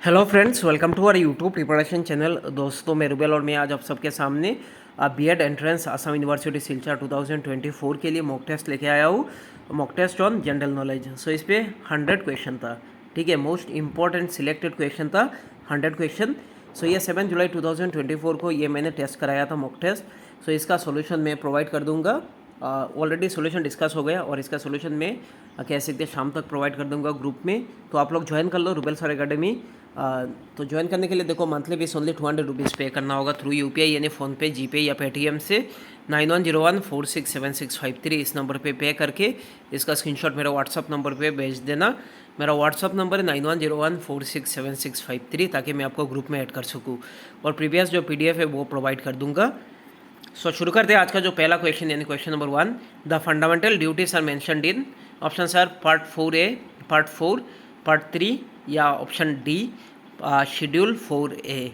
Hello friends, welcome to our YouTube preparation channel. दोस्तों, मैं रुबेल और मैं आज आप सबके सामने BEd entrance Assam university Silchar 2024 के लिए मॉक टेस्ट लेके आया हूँ। Mock test on general knowledge. So इस पे 100 क्वेश्चन था। ठीक है, मोस्ट इंपॉर्टेंट सिलेक्टेड क्वेश्चन था 100 क्वेश्चन। सो ये 7 जुलाई 2024 को ये मैंने टेस्ट कराया था मॉक टेस्ट। सो इसका सोल्यूशन मैं प्रोवाइड कर दूंगा। ऑलरेडी सोल्यूशन डिस्कस हो गया और इसका सोल्यूशन मैं कह सकते शाम तक प्रोवाइड कर दूंगा ग्रुप में। तो आप लोग ज्वाइन कर लो रुबेल सर एकेडमी। तो ज्वाइन करने के लिए देखो मंथली फीस ओनली 200 रुपीज़ पे करना होगा थ्रू यूपीआई यानी फ़ोनपे, जीपे या पेटीएम से 9101467653 इस नंबर पे करके इसका स्क्रीनशॉट मेरा व्हाट्सअप नंबर पे भेज देना। मेरा व्हाट्सअप नंबर है 9101467653 ताकि मैं आपको ग्रुप में ऐड कर सकूँ और प्रीवियस जो पीडीएफ है वो प्रोवाइड कर दूंगा। सो शुरू करते हैं आज का जो पहला क्वेश्चन यानी question number 1। The fundamental duties are mentioned in option are part 4A, part 4, part 3 या ऑप्शन डी शेड्यूल 4A।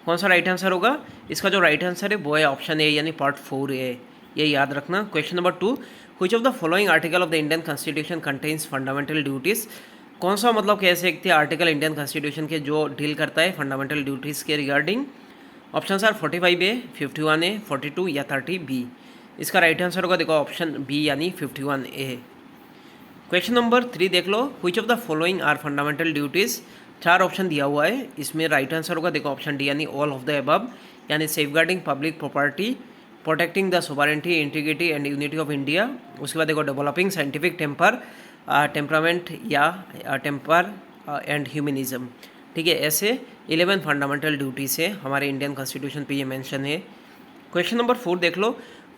कौन सा राइट आंसर होगा? इसका जो राइट आंसर है वो है ऑप्शन ए यानी पार्ट 4A। ये याद रखना। Question number 2, which of the following article of the Indian constitution contains fundamental duties. कौन सा मतलब कह सकते हैं आर्टिकल इंडियन कॉन्स्टिट्यूशन के जो डील करता है फंडामेंटल ड्यूटीज़ के regarding. Option are 45A, 51A, 42 या 30B। इसका राइट आंसर होगा देखो ऑप्शन बी यानी 51A। क्वेश्चन नंबर 3 देख लो, which of the following are fundamental duties. 4 option दिया हुआ है, इसमें राइट आंसर होगा देखो ऑप्शन डी यानी ऑल ऑफ द अबव। यानी safeguarding public property, protecting the sovereignty, integrity and unity of India. उसके बाद देखो डेवलपिंग साइंटिफिक टेम्परामेंट या टेम्पर एंड ह्यूमनिज्म। ठीक है, ऐसे 11 फंडामेंटल ड्यूटीज़ है हमारे इंडियन कॉन्स्टिट्यूशन पे ये मेंशन है। क्वेश्चन नंबर 4 देख लो,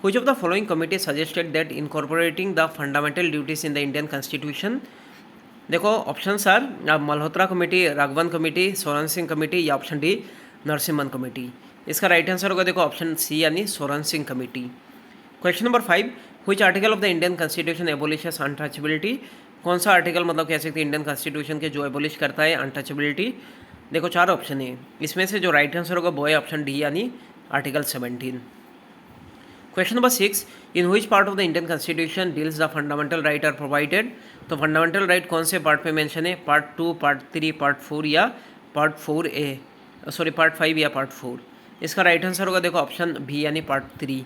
which of the following committee suggested that incorporating the fundamental duties in the Indian constitution. देखो option R Malhotra committee, Raghavan committee, Swaran Singh committee या ऑप्शन डी नरसिम्हन कमेटी। इसका राइट आंसर होगा देखो ऑप्शन सी यानी Swaran Singh committee. Question number 5, which article of the Indian constitution abolishes untouchability. कौन सा article मतलब कह सकते हैं इंडियन कॉन्स्टिट्यूशन के जो एबोलिश करता है अनटचेबिलिटी। देखो 4 ऑप्शन है, इसमें से जो राइट आंसर होगा वो है ऑप्शन डी यानी article 17। Question number 6, in which part of the Indian constitution deals the fundamental right are provided. तो फंडामेंटल राइट कौन से पार्ट पे मेंशन है? पार्ट 2, पार्ट 3, पार्ट 4 या पार्ट 4A, सॉरी पार्ट 5 या पार्ट 4। इसका राइट आंसर होगा देखो ऑप्शन बी यानी पार्ट 3।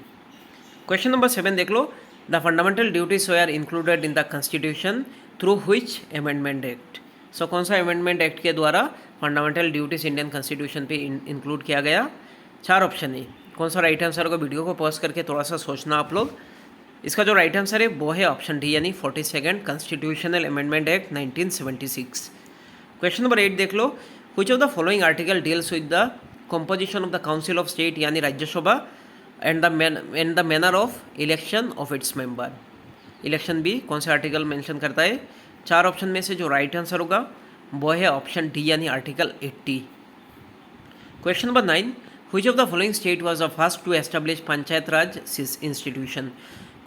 क्वेश्चन नंबर 7 देख लो, the fundamental duties are included in the constitution through which amendment act. So कौन सा अमेंडमेंट एक्ट के द्वारा फंडामेंटल ड्यूटीज इंडियन कॉन्स्टिट्यूशन पे इंक्लूड किया गया? 4 ऑप्शन है, कौन सा राइट आंसर होगा? वीडियो को पॉज करके थोड़ा सा सोचना आप लोग। इसका जो राइट आंसर है वो है ऑप्शन डी यानी 42nd constitutional amendment act 1976। Question number 8 देख लो, which of the following article deals with the composition of the council of state यानी Rajya Sabha and the manner of election of its member. Election भी कौन से article mention करता है? 4 option में से जो राइट आंसर होगा वो है ऑप्शन डी यानी article 80। Question number 9, which of the following state was the first to establish panchayat raj institution.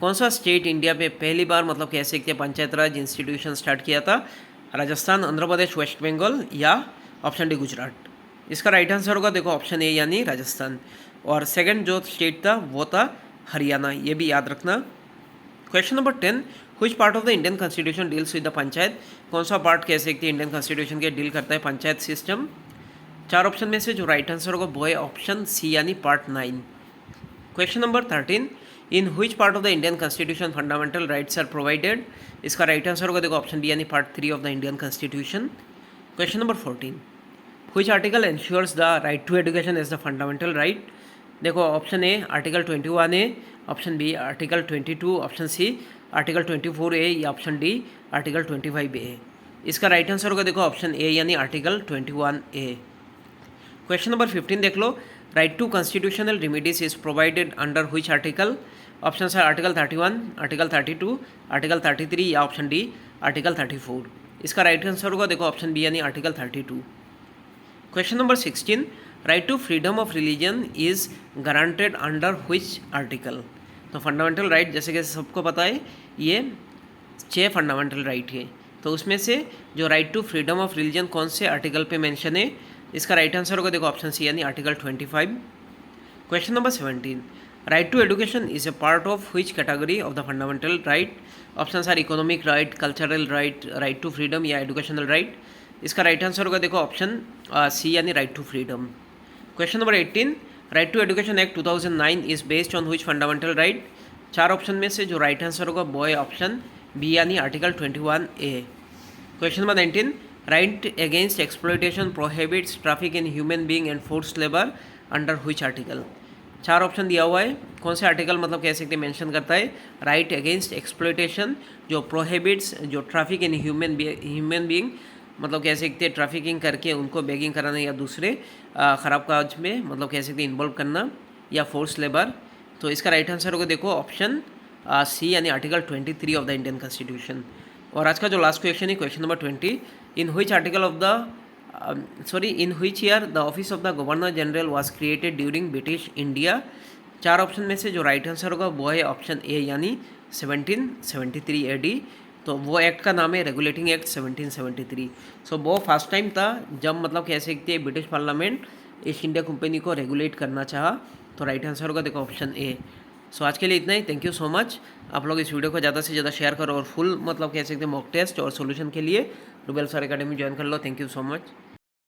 कौन सा स्टेट इंडिया पे पहली बार मतलब कह सकते हैं पंचायत राज इंस्टीट्यूशन स्टार्ट किया था? राजस्थान, आंध्र प्रदेश, वेस्ट बंगाल या ऑप्शन डी गुजरात। इसका राइट आंसर होगा देखो ऑप्शन ए यानी राजस्थान। और सेकंड जो स्टेट था वो था हरियाणा, ये भी याद रखना। Question number 10, which part of the Indian constitution deals with the panchayat. कौन सा पार्ट कह सकते हैं इंडियन कॉन्स्टिट्यूशन के डील करता है पंचायत सिस्टम। 4 ऑप्शन में से जो राइट आंसर होगा वो है ऑप्शन सी यानी part 9। Question number 13, in which part of the Indian constitution fundamental rights are provided. इसका राइट आंसर होगा देखो ऑप्शन डी यानी part 3 of the Indian constitution. Question number 14, which article ensures the right to education as the fundamental right. देखो option A article 21A, option B article 22, option C article 24A या option D article 25A। इसका right answer होगा देखो option ए यानी article 21A। Question number 15 देख लो, right to constitutional remedies is provided under which article. Option है article 31, article 32, article 33 या option D article 34। इसका राइट आंसर होगा देखो ऑप्शन बी यानी article 32। Question number 16, right to freedom of religion is guaranteed under which article. तो fundamental right जैसे कि सबको पता है ये 6 फंडामेंटल राइट है, तो उसमें से जो right to freedom of religion कौन से आर्टिकल पे मेंशन है? इसका राइट आंसर होगा देखो ऑप्शन सी यानी article 25। Question number 17, right to education is a part of which category of the fundamental right. Option are economic right, cultural right, right to freedom या educational right. इसका right answer होगा देखो option C यानी right to freedom. Question number 18, right to education act 2009 is based on which fundamental right. 4 option में से जो right answer होगा वो है ऑप्शन बी यानी article 21A। Question number 19, right against exploitation prohibits traffic in human being and forced labour under which article. 4 option दिया हुआ है, कौन से आर्टिकल मतलब कह सकते हैं मेंशन करता है राइट अगेंस्ट एक्सप्लॉयटेशन जो प्रोहिबिट्स जो ट्रैफिक इन ह्यूमन बीइंग मतलब कह सकते हैं ट्रैफिकिंग करके उनको बेगिंग कराना या दूसरे ख़राब काज में मतलब कह सकते हैं इन्वॉल्व करना या फोर्स लेबर। तो इसका राइट आंसर होगा देखो ऑप्शन सी यानी article 23 of the Indian constitution. और आज का जो लास्ट क्वेश्चन है question number 20, in which article of the in which year the office of the governor general was created during British India. 4 option में से जो right answer होगा वो है ऑप्शन ए यानी 1773 AD। तो वो एक्ट का नाम है रेगुलेटिंग एक्ट 1773। सो वो फर्स्ट टाइम था जब मतलब कह सकते हैं British parliament east India company को रेगुलेट करना चाहा। तो राइट आंसर होगा देखो ऑप्शन ए। सो आज के लिए इतना ही, थैंक यू सो मच। आप लोग इस वीडियो को ज़्यादा से ज़्यादा शेयर करो और फुल मतलब कह सकते हैं मॉक टेस्ट और सोल्यूशन के लिए रूबेल सर अकेडमी ज्वाइन कर लो। Thank you so much.